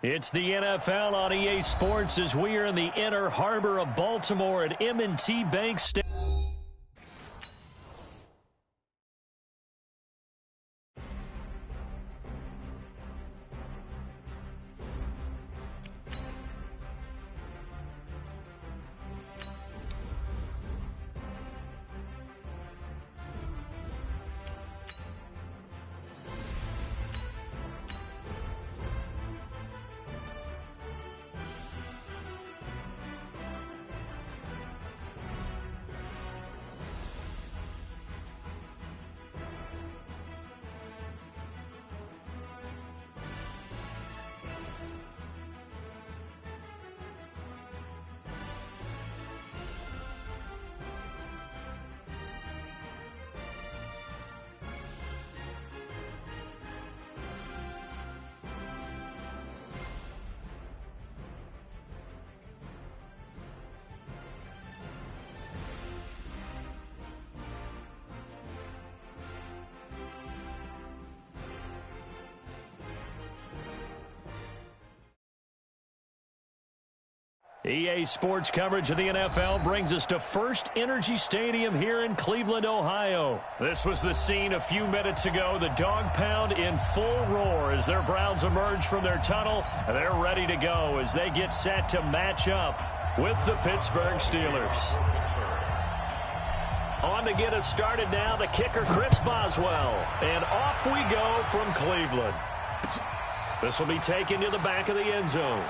It's the NFL on EA Sports as we are in the Inner Harbor of Baltimore at M&T Bank Stadium. EA Sports coverage of the NFL brings us to First Energy Stadium here in Cleveland, Ohio. This was the scene a few minutes ago. The dog pound in full roar as their Browns emerge from their tunnel. They're ready to go as they get set to match up with the Pittsburgh Steelers. On to get us started now, the kicker, Chris Boswell. And off we go from Cleveland. This will be taken to the back of the end zone.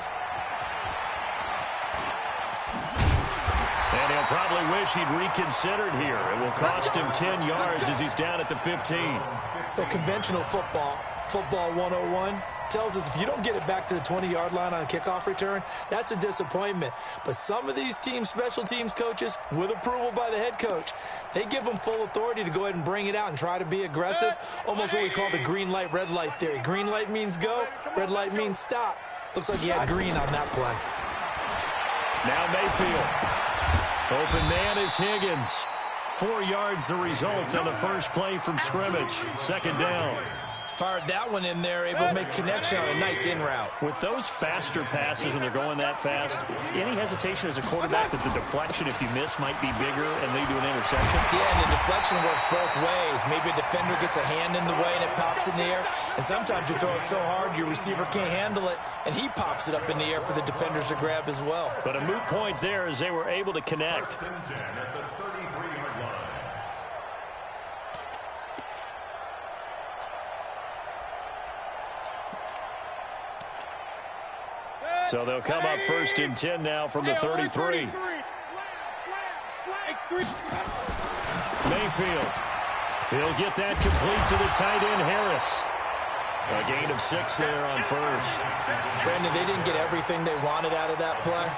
And he'll probably wish he'd reconsidered here. It will cost him 10 yards as he's down at the 15. Well, conventional football 101, tells us if you don't get it back to the 20-yard line on a kickoff return, that's a disappointment. But some of these team special teams coaches, with approval by the head coach, they give them full authority to go ahead and bring it out and try to be aggressive, almost what we call the green light, red light theory. Green light means go, red light means stop. Looks like he had green on that play. Now Mayfield. Open man is Higgins. 4 yards the result on the first play from scrimmage. Second down. Fired that one in there, able to make connection on a nice in route. With those faster passes when they're going that fast, any hesitation as a quarterback that the deflection, if you miss, might be bigger and lead to an interception? Yeah, and the deflection works both ways. Maybe a defender gets a hand in the way and it pops in the air. And sometimes you throw it so hard your receiver can't handle it, and he pops it up in the air for the defenders to grab as well. But a moot point there as they were able to connect. So they'll come up first and 10 now from the 33. Mayfield. He'll get that complete to the tight end, Harris. A gain of 6 there on first. Brandon, they didn't get everything they wanted out of that play,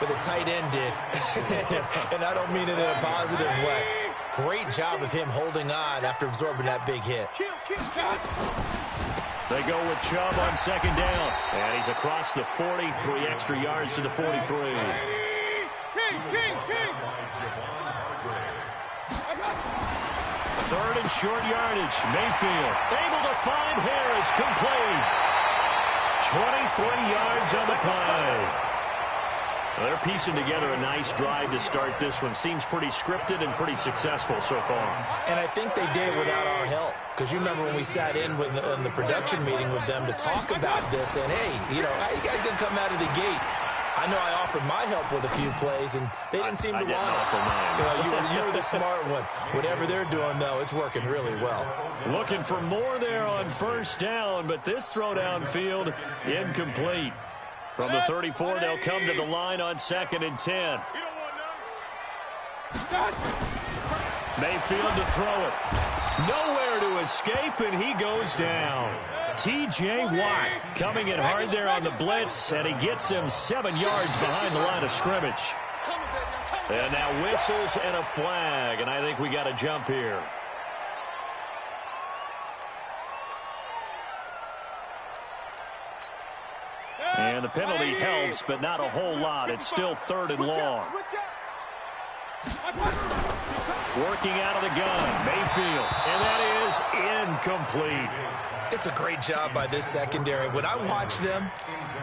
but the tight end did. And I don't mean it in a positive way. Great job of him holding on after absorbing that big hit. They go with Chubb on second down. And he's across the 40, 3 extra yards to the 43. Third and short yardage. Mayfield able to find Harris, complete. 23 yards on the play. They're piecing together a nice drive to start this one. Seems pretty scripted and pretty successful so far. And I think they did it without our help. Because you remember when we sat in the production meeting with them to talk about this, and hey, you know, how you guys going to come out of the gate? I know I offered my help with a few plays, and they didn't seem to want it. You were the smart one. Whatever they're doing, though, it's working really well. Looking for more there on first down, but this throw downfield incomplete. From the 34, they'll come to the line on second and 10. Mayfield to throw it. Nowhere to escape, and he goes down. T.J. Watt coming in hard there on the blitz, and he gets him 7 yards behind the line of scrimmage. And now whistles and a flag, and I think we got a jump here. And the penalty helps, but not a whole lot. It's still third and long. Working out of the gun, Mayfield, and that is incomplete. It's a great job by this secondary. When I watch them,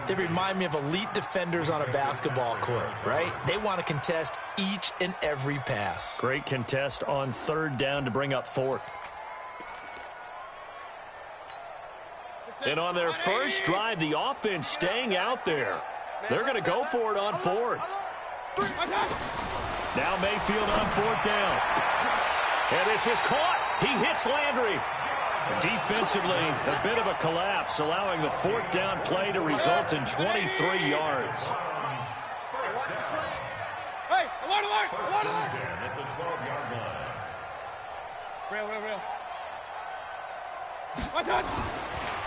they remind me of elite defenders on a basketball court, right? They want to contest each and every pass. Great contest on third down to bring up fourth. And on their first drive, the offense staying out there. They're going to go for it on fourth. Now Mayfield on fourth down. And this is caught. He hits Landry. Defensively, a bit of a collapse, allowing the fourth down play to result in 23 yards. Hey, alert, alert, alert, alert. Real.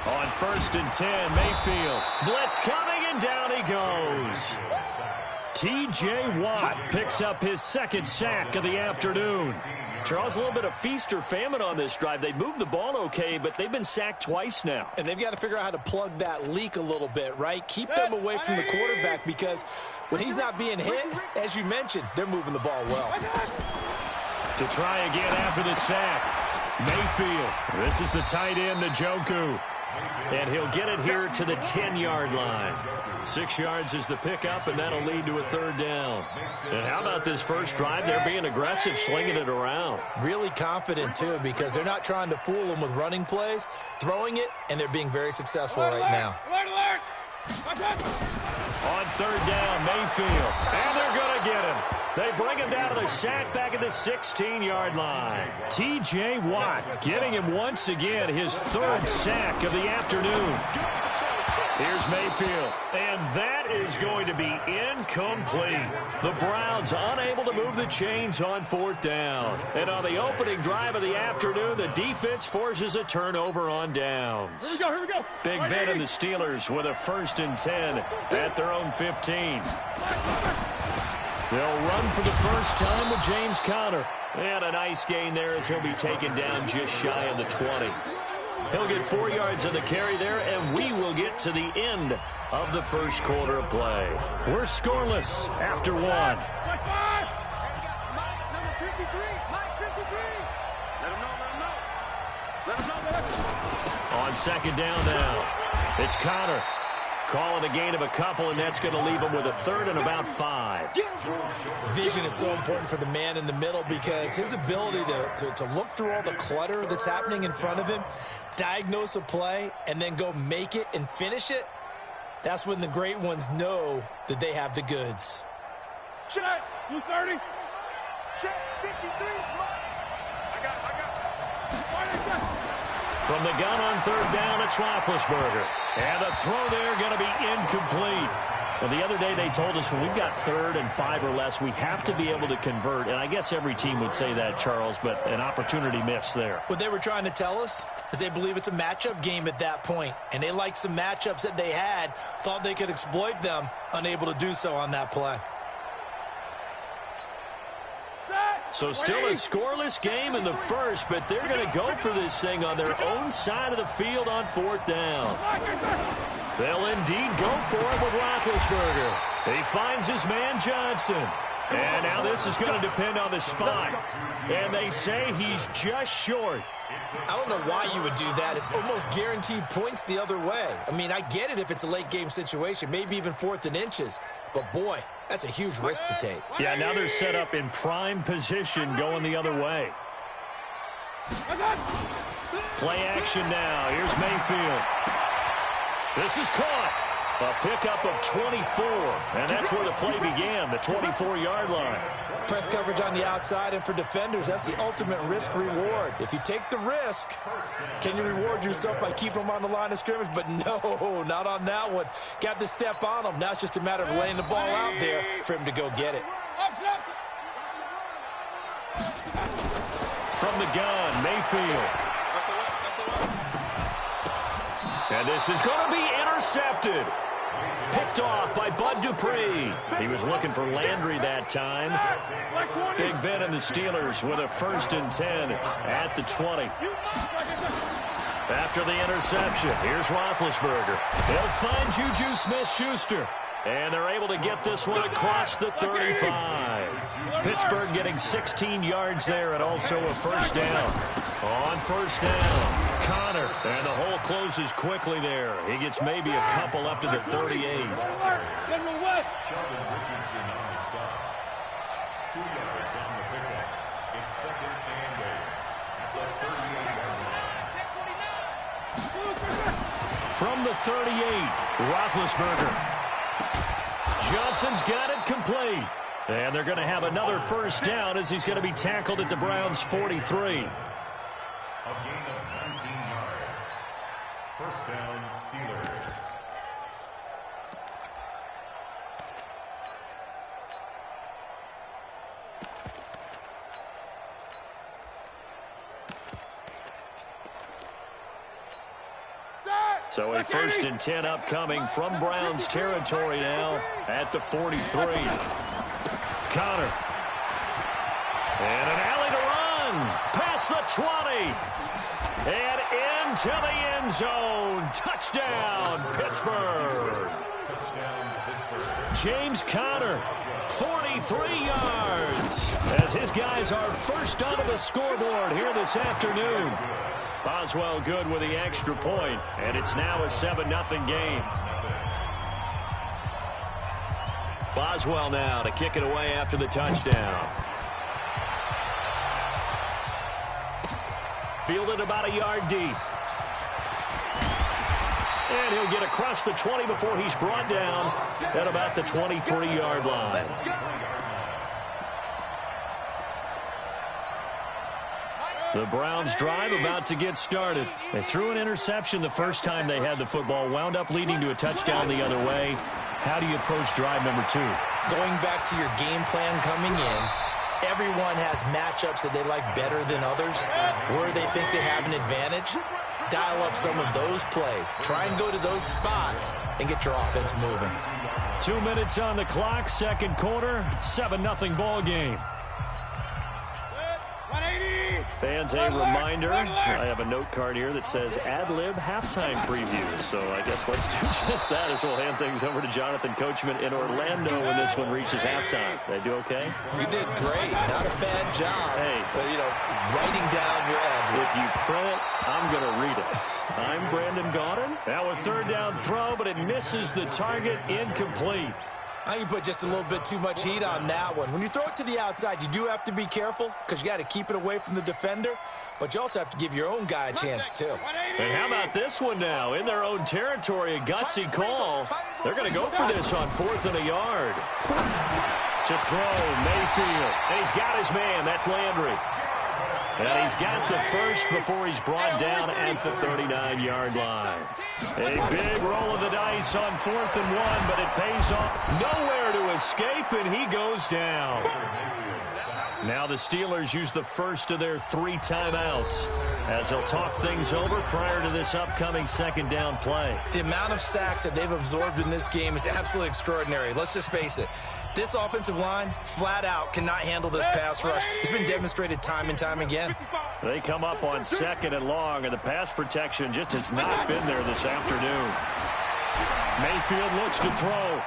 On first and 10, Mayfield. Blitz coming, and down he goes. T.J. Watt picks up his second sack of the afternoon. Charles, a little bit of feast or famine on this drive. They moved the ball okay, but they've been sacked twice now. And they've got to figure out how to plug that leak a little bit, right? Keep them away from the quarterback, because when he's not being hit, as you mentioned, they're moving the ball well. To try again after the sack, Mayfield. This is the tight end, Njoku. And he'll get it here to the 10-yard line. 6 yards is the pickup, and that'll lead to a third down. And how about this first drive? They're being aggressive, slinging it around. Really confident, too, because they're not trying to fool them with running plays, throwing it, and they're being very successful right now. Alert. On third down, Mayfield. And they're going to get him. They bring him down to the sack back at the 16-yard line. T.J. Watt getting him once again, his third sack of the afternoon. Here's Mayfield, and that is going to be incomplete. The Browns unable to move the chains on fourth down. And on the opening drive of the afternoon, the defense forces a turnover on downs. Here we go. Big Ben and the Steelers with a first and 10 at their own 15. They'll run for the first time with James Conner. And a nice gain there as he'll be taken down just shy of the 20. He'll get 4 yards on the carry there, and we will get to the end of the first quarter of play. We're scoreless after one. Mike, number 53. Mike 53. Let him know. On second down now, it's Conner. Calling a gain of a couple, and that's going to leave him with a third and about 5. Vision is so important for the man in the middle, because his ability to look through all the clutter that's happening in front of him, diagnose a play, and then go make it and finish it, that's when the great ones know that they have the goods. check, 230. Check 53. I got. From the gun on third down, it's Roethlisberger. And the throw there going to be incomplete. Well, the other day they told us when we've got third and 5 or less, we have to be able to convert. And I guess every team would say that, Charles, but an opportunity missed there. What they were trying to tell us is they believe it's a matchup game at that point. And they liked some matchups that they had, thought they could exploit them, unable to do so on that play. So still a scoreless game in the first, but they're going to go for this thing on their own side of the field on fourth down. They'll indeed go for it with Roethlisberger. He finds his man Johnson. And now this is going to depend on the spot. And they say he's just short. I don't know why you would do that. It's almost guaranteed points the other way. I mean, I get it if it's a late game situation, maybe even 4th and inches. But, boy, that's a huge risk to take. Yeah, now they're set up in prime position going the other way. Play action now. Here's Mayfield. This is caught. A pickup of 24, and that's where the play began, the 24-yard line. Press coverage on the outside, and for defenders, that's the ultimate risk-reward. If you take the risk, can you reward yourself by keeping them on the line of scrimmage? But no, not on that one. Got to step on them. Now it's just a matter of laying the ball out there for him to go get it. From the gun, Mayfield. And this is going to be intercepted. Picked off by Bud Dupree. He was looking for Landry that time. Big Ben and the Steelers with a first and 10 at the 20. After the interception, here's Roethlisberger. They'll find Juju Smith-Schuster. And they're able to get this one across the 35. Pittsburgh getting 16 yards there and also a first down. On first down, Connor. And the hole closes quickly there. He gets maybe a couple up to the 38. General West. Sheldon Richardson on the stop. 2 yards on the pickup. It's second and goal at the 38-yard line. From the 38, Roethlisberger. Johnson's got it complete. And they're going to have another first down as he's going to be tackled at the Browns' 43. A gain of 19 yards. First down, Steelers. So a 1st and 10 upcoming from Browns territory now at the 43. Connor. And an alley to run. Past the 20. And into the end zone. Touchdown, Pittsburgh. James Conner, 43 yards. As his guys are first onto the scoreboard here this afternoon. Boswell good with the extra point, and it's now a 7-0 game. Boswell now to kick it away after the touchdown. Fielded about a yard deep. And he'll get across the 20 before he's brought down at about the 23-yard line. The Browns drive about to get started. They threw an interception the first time they had the football, wound up leading to a touchdown the other way. How do you approach drive number 2? Going back to your game plan coming in, everyone has matchups that they like better than others, where they think they have an advantage. Dial up some of those plays. Try and go to those spots and get your offense moving. 2 minutes on the clock, second quarter, 7-0 ball game. Fans, a reminder, I have a note card here that says ad-lib halftime preview. So I guess let's do just that as we'll hand things over to Jonathan Coachman in Orlando when this one reaches halftime. They do okay? You did great. Not a bad job. Hey. But, writing down your ad-libs. If you print it, I'm going to read it. I'm Brandon Gaudin. Now a third down throw, but it misses the target, incomplete. I think you put just a little bit too much heat on that one. When you throw it to the outside, you do have to be careful because you got to keep it away from the defender, but you also have to give your own guy a chance too. And how about this one now? In their own territory, a gutsy call. They're going to go for this on 4th and a yard. To throw, Mayfield. And he's got his man. That's Landry. And he's got the first before he's brought down at the 39-yard line. A big roll of the dice on 4th and 1, but it pays off. Nowhere to escape, and he goes down. Now the Steelers use the first of their 3 timeouts as they'll talk things over prior to this upcoming second down play. The amount of sacks that they've absorbed in this game is absolutely extraordinary. Let's just face it. This offensive line, flat out, cannot handle this pass rush. It's been demonstrated time and time again. They come up on 2nd and long, and the pass protection just has not been there this afternoon. Mayfield looks to throw.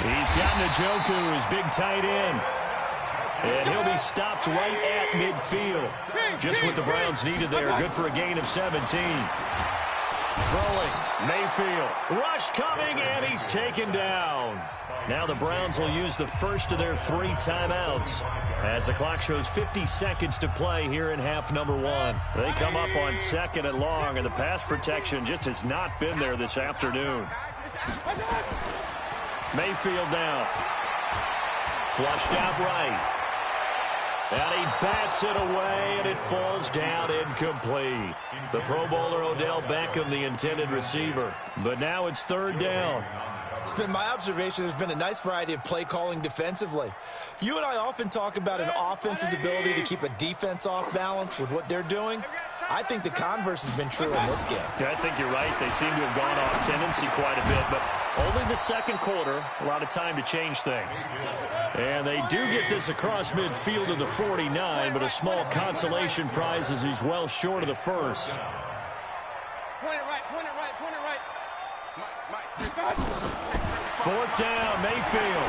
He's got Njoku, his big tight end. And he'll be stopped right at midfield. Just what the Browns needed there. Good for a gain of 17. Throwing, Mayfield. Rush coming, and he's taken down. Now the Browns will use the first of their 3 timeouts as the clock shows 50 seconds to play here in half number 1. They come up on 2nd and long, and the pass protection just has not been there this afternoon. Mayfield now. Flushed out right. And he bats it away, and it falls down incomplete. The Pro Bowler Odell Beckham, the intended receiver. But now it's 3rd down. It's been my observation there's been a nice variety of play calling defensively. You and I often talk about an offense's ability to keep a defense off balance with what they're doing. I think the converse has been true in this game. Yeah, I think you're right. They seem to have gone off tendency quite a bit, but only the second quarter, a lot of time to change things. And they do get this across midfield to the 49, but a small consolation prize as he's well short of the first. Point it right, point it right, point it right. 4th down, Mayfield.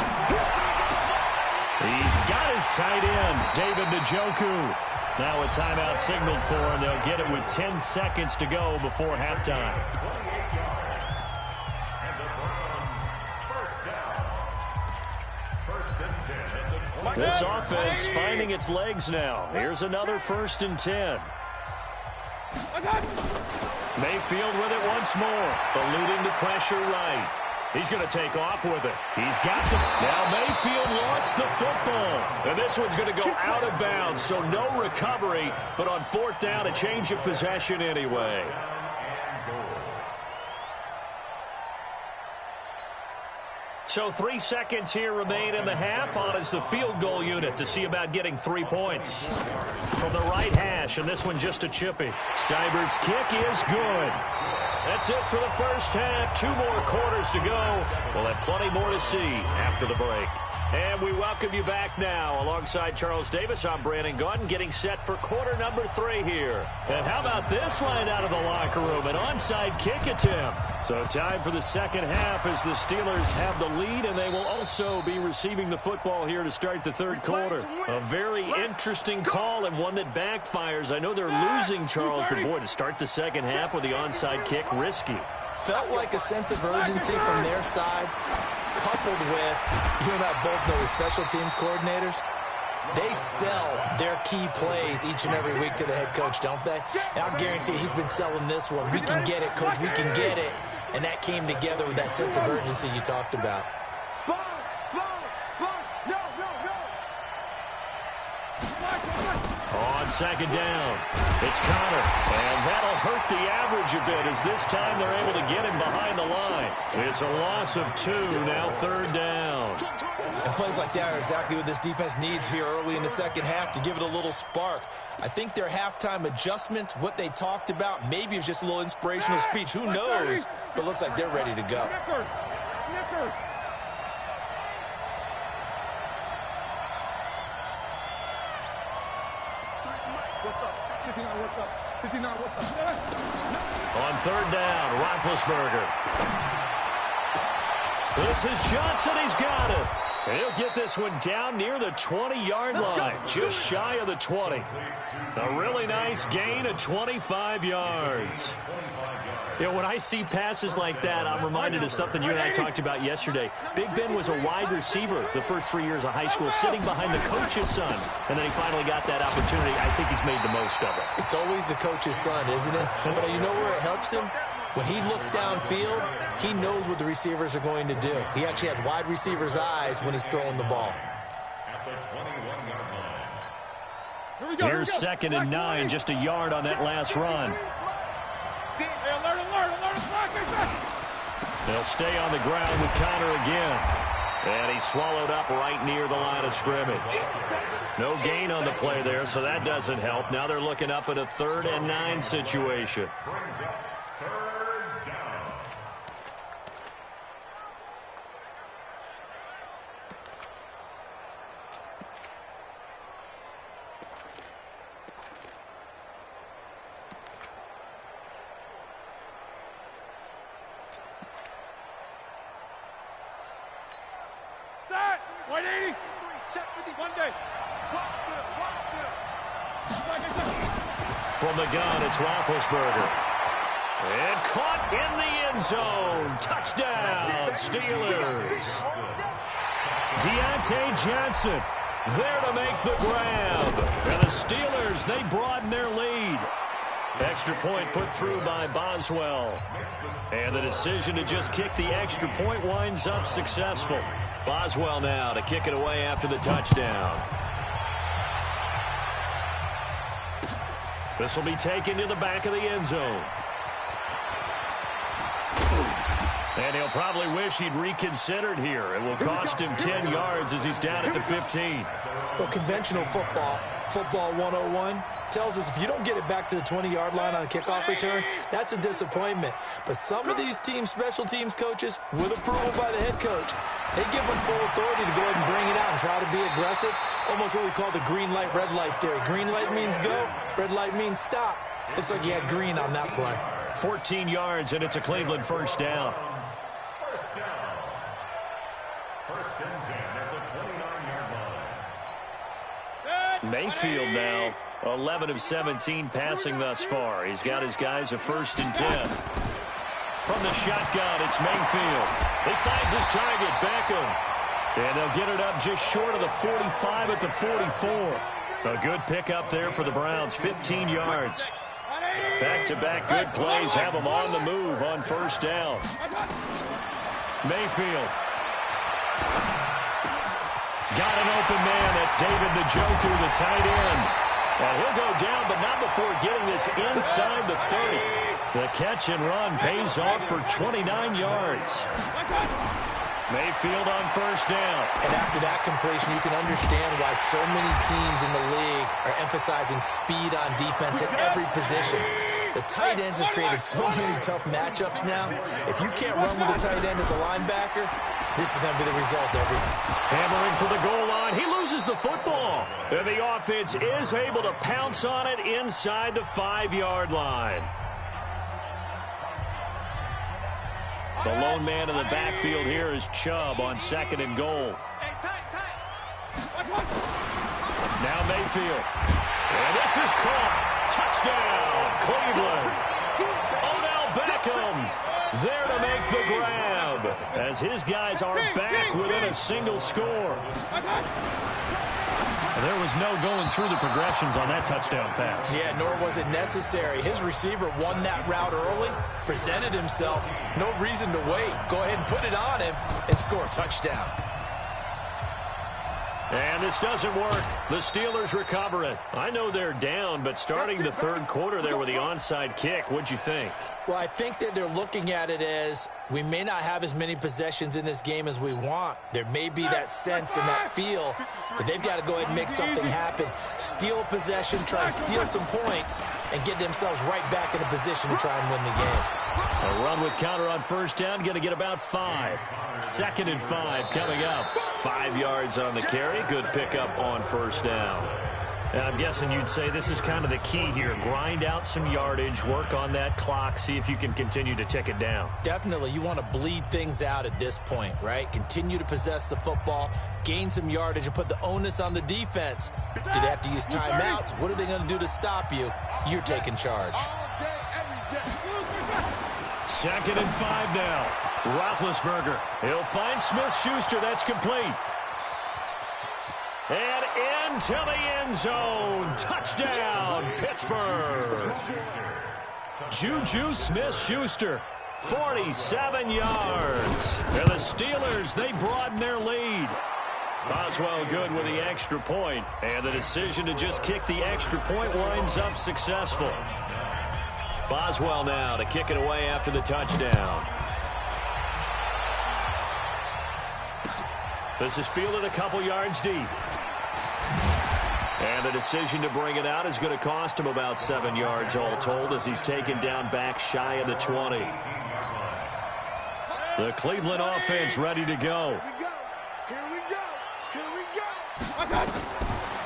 He's got his tight end, David Njoku. Now a timeout signaled for, and they'll get it with 10 seconds to go before halftime. This offense finding its legs now. Here's another 1st and 10. Mayfield with it once more, eluding the pressure right. He's going to take off with it. He's got the... Now Mayfield lost the football. And this one's going to go out of bounds, so no recovery. But on 4th down, a change of possession anyway. So 3 seconds here remain in the half. On is the field goal unit to see about getting 3 points. From the right hash, and this one just a chippy. Seibert's kick is good. That's it for the first half. 2 more quarters to go. We'll have plenty more to see after the break. And we welcome you back now. Alongside Charles Davis, I'm Brandon Gaudin, getting set for quarter number 3 here. And how about this line out of the locker room? An onside kick attempt. So time for the second half as the Steelers have the lead, and they will also be receiving the football here to start the third quarter. A very interesting call and one that backfires. I know they're losing, Charles, but boy, to start the second half with the onside kick, risky. Felt like a sense of urgency from their side, coupled with, you and I both know the special teams coordinators, they sell their key plays each and every week to the head coach, don't they? And I'll guarantee he's been selling this one. We can get it, coach, we can get it. And that came together with that sense of urgency you talked about. On second down, it's Connor, and that'll hurt the average a bit as this time they're able to get him behind the line. It's a loss of 2, now 3rd down. And plays like that are exactly what this defense needs here early in the second half to give it a little spark. I think their halftime adjustments, what they talked about, maybe it was just a little inspirational speech. Who knows? But it looks like they're ready to go. On 3rd down, Roethlisberger. This is Johnson. He's got it. And he'll get this one down near the 20-yard line, just shy of the 20. A really nice gain of 25 yards. You know, when I see passes like that, I'm reminded of something you and I talked about yesterday. Big Ben was a wide receiver the first 3 years of high school, sitting behind the coach's son. And then he finally got that opportunity. I think he's made the most of it. It's always the coach's son, isn't it? But you know where it helps him? When he looks downfield, he knows what the receivers are going to do. He actually has wide receivers' eyes when he's throwing the ball. Here's 2nd and 9, just a yard on that last run. They'll stay on the ground with Connor again. And he's swallowed up right near the line of scrimmage. No gain on the play there, so that doesn't help. Now they're looking up at a 3rd and 9 situation. From the gun, it's Roethlisberger. And caught in the end zone. Touchdown, Steelers. Deontay Johnson there to make the grab. And the Steelers, they broaden their lead. Extra point put through by Boswell. And the decision to just kick the extra point winds up successful. Boswell now to kick it away after the touchdown. This will be taken to the back of the end zone. And he'll probably wish he'd reconsidered here. It will cost him 10 yards as he's down at the 15. Well, conventional football 101, tells us if you don't get it back to the 20-yard line on a kickoff return, that's a disappointment. But some of these special teams coaches, with approval by the head coach, they give them full authority to go ahead and bring it out and try to be aggressive. Almost what we call the green light, red light theory. Green light means go, red light means stop. Looks like he had green on that play. 14 yards, and it's a Cleveland first down. First and 10 at the 29-yard line. Mayfield now 11 of 17 passing thus far. He's got his guys a first and 10. From the shotgun, it's Mayfield. He finds his target, Beckham. And they'll get it up just short of the 45 at the 44. A good pickup there for the Browns, 15 yards. Back-to-back good plays have them on the move on first down. Mayfield. Got an open man. That's David Njoku, the tight end. And he'll go down, but not before getting this inside the 30. The catch and run pays off for 29 yards. Mayfield on first down. And after that completion, you can understand why so many teams in the league are emphasizing speed on defense at every position. The tight ends have created so many tough matchups now. If you can't run with a tight end as a linebacker, this is going to be the result every time. Hammering for the goal line. He loses the football. And the offense is able to pounce on it inside the 5-yard line. The lone man in the backfield here is Chubb on second and goal. Now Mayfield. And this is caught. Touchdown, Cleveland. Odell Beckham there to make the grab as his guys are back within a single score. There was no going through the progressions on that touchdown pass. Yeah, nor was it necessary. His receiver won that route early, presented himself. No reason to wait. Go ahead and put it on him and score a touchdown. And this doesn't work. The Steelers recover it. I know they're down, but starting the third quarter there with the onside kick, what'd you think? Well, I think that they're looking at it as we may not have as many possessions in this game as we want. There may be that sense and that feel that they've got to go ahead and make something happen. Steal possession, try and steal some points, and get themselves right back in a position to try and win the game. A run with counter on first down, going to get about 5. Second and 5 coming up. 5 yards on the carry. Good pickup on first down. And I'm guessing you'd say this is kind of the key here. Grind out some yardage, work on that clock, see if you can continue to tick it down. Definitely. You want to bleed things out at this point, right? Continue to possess the football, gain some yardage, and put the onus on the defense. Do they have to use timeouts? What are they going to do to stop you? You're taking charge. Second and 5 now. Roethlisberger. He'll find Smith-Schuster. That's complete. And into the end zone. Touchdown, Pittsburgh. Juju Smith-Schuster, 47 yards. And the Steelers, they broaden their lead. Boswell good with the extra point. And the decision to just kick the extra point winds up successful. Boswell now to kick it away after the touchdown. This is fielded a couple yards deep. And the decision to bring it out is going to cost him about 7 yards all told as he's taken down back shy of the 20. The Cleveland offense ready to go. Here we go.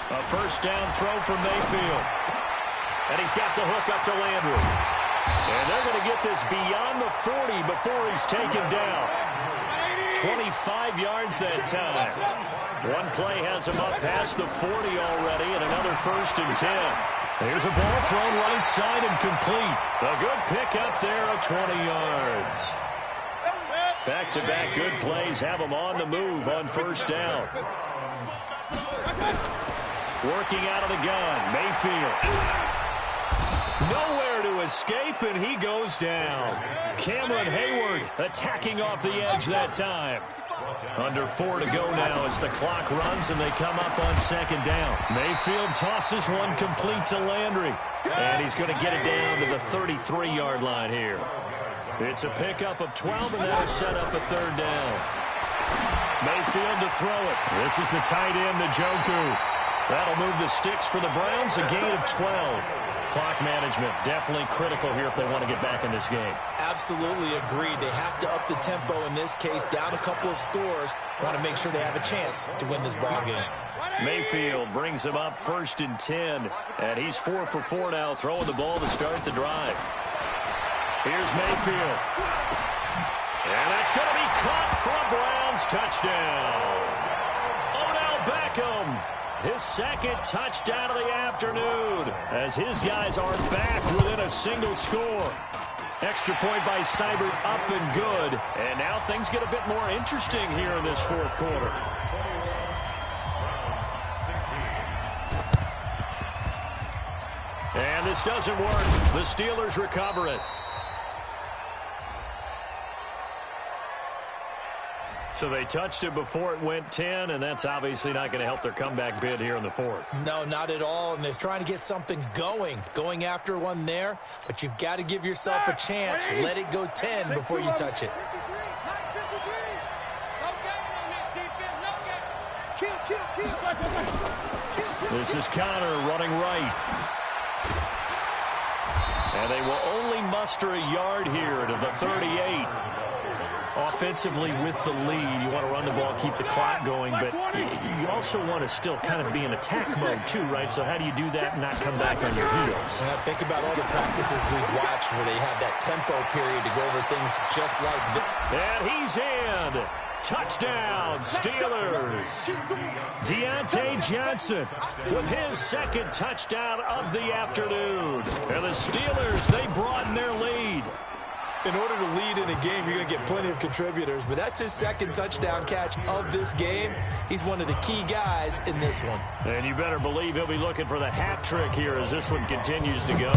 A first down throw from Mayfield. And he's got the hook up to Landry. And they're going to get this beyond the 40 before he's taken down. 25 yards that time. One play has him up past the 40 already, and another first and 10. Here's a ball thrown right side and complete. A good pickup there of 20 yards. Back-to-back good plays have him on the move on first down. Working out of the gun, Mayfield. Nowhere to escape, and he goes down. Cameron Hayward attacking off the edge that time. Under 4 to go now as the clock runs and they come up on second down. Mayfield tosses one complete to Landry. And he's going to get it down to the 33-yard line here. It's a pickup of 12, and that'll set up a third down. Mayfield to throw it. This is the tight end, Njoku. That'll move the sticks for the Browns, a gain of 12. Clock management definitely critical here if they want to get back in this game. Absolutely agreed. They have to up the tempo in this case, down a couple of scores. Want to make sure they have a chance to win this ball game. Mayfield brings him up first and 10, and he's 4 for 4 now, throwing the ball to start the drive. Here's Mayfield. And that's going to be caught for a Browns Browns touchdown. Odell Beckham, his second touchdown of the afternoon, as his guys are back within a single score. Extra point by Seibert, up and good. And now things get a bit more interesting here in this fourth quarter. And this doesn't work. The Steelers recover it. So they touched it before it went 10, and that's obviously not going to help their comeback bid here in the fourth. No, not at all, and they're trying to get something going after one there, but you've got to give yourself a chance. Let it go 10 before you touch it. This is Connor running right. And they will only muster a yard here to the 38. Offensively with the lead, you want to run the ball, keep the clock going, but you also want to still kind of be in attack mode too, right? So how do you do that and not come back on your heels? Think about all the practices we've watched where they have that tempo period to go over things just like this. And he's in. Touchdown, Steelers. Deontay Johnson with his second touchdown of the afternoon. And the Steelers, they broaden their lead. In order to lead in a game, you're going to get plenty of contributors, but that's his second touchdown catch of this game. He's one of the key guys in this one. And you better believe he'll be looking for the hat trick here as this one continues to go.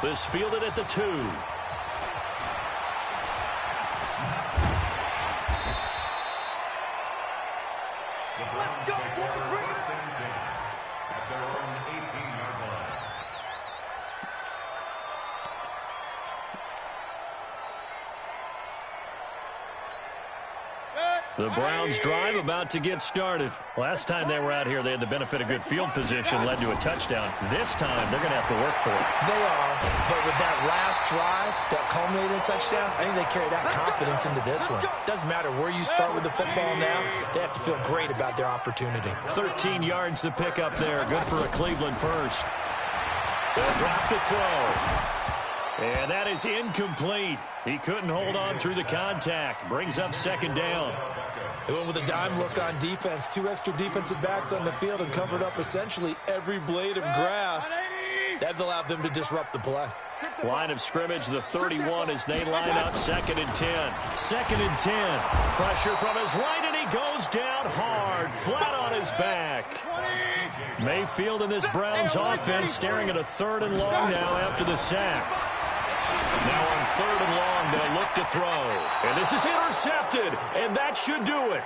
This fielded at the 2. Let's go, boys. Bring it. At their own 18-yard line. The Browns drive about to get started. Last time they were out here, they had the benefit of good field position, led to a touchdown. This time, they're going to have to work for it. They are, but with that last drive that culminated in a touchdown, I think they carry that confidence into this one. Doesn't matter where you start with the football now, they have to feel great about their opportunity. 13 yards to pick up there. Good for a Cleveland first. They'll drop the throw. And that is incomplete. He couldn't hold on through the contact. Brings up second down. They went with a dime look on defense. 2 extra defensive backs on the field and covered up essentially every blade of grass. That allowed them to disrupt the play. Line of scrimmage, the 31 as they line up. Second and 10. Second and 10. Pressure from his right, and he goes down hard, flat on his back. Mayfield and this Browns offense staring at a 3rd and long now after the sack. Now on 3rd and long, they'll look to throw. And this is intercepted, and that should do it.